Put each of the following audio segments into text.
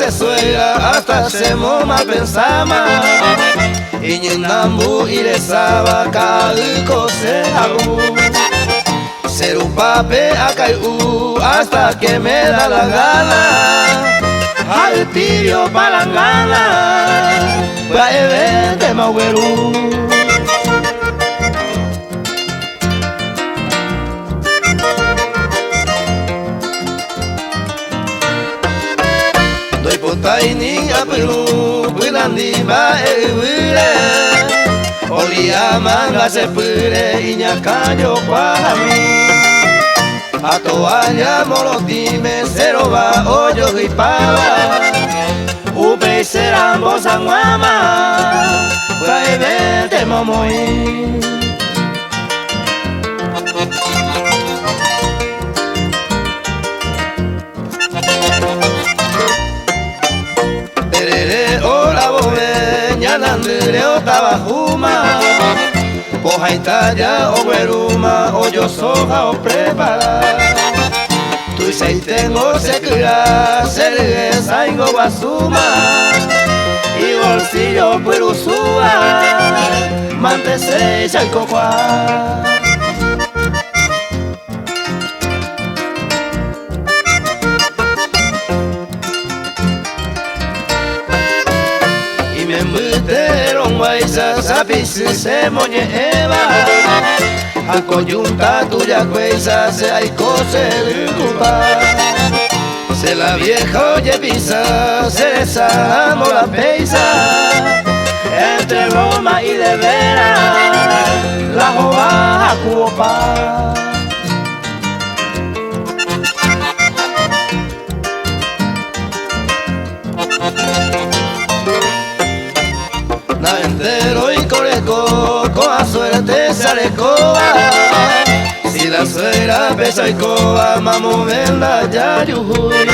se suegra hasta se moma pensama Iñinambu iresaba kauko se haru Serupape acaiu hasta que me da la gana Al tibio palangana Praeve de Maueru Doi potai ni apelu Bulandi ba ewire Olia manga se pure Iñacayo kwami Atoanya molotime Seroba oyo hipaba Upe serambo sanguama Praeve de momoi Nandire otabajuma Poja itaya o gueruma O yo soja o prepara Tu seiten o sekura Serguesa ingo guasuma Y bolsillo puerusua Mantese chalcocua Mbuteron guaisa sapisi se moñe eva A coyunta tuya cuesa se hay cose de culpa Se la vieja oye pisa se desamo la peisa Entre broma y de veras la jova a cuopa Entero y coreco, con la suerte sale coba Si la suegra pesa y coba, mamo venla ya yujuy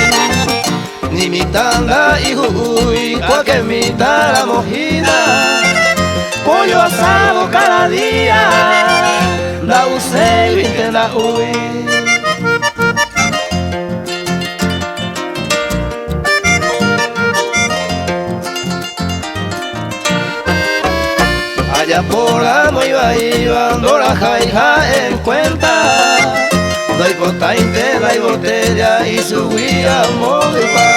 Ni mi tanga y jujuy, cualquier mitad la mojida Pollo asado cada día, da usted y intenta huir Allá por la nueva iba, la jaija en cuenta Doy cotainte, y botella y subía a movipa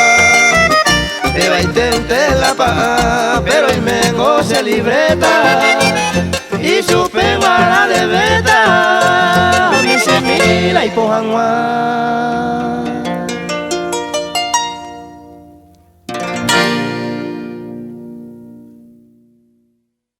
Eva intenté la paja, pero y mengo se libreta Y supe mala de beta, dice mila y pojanguá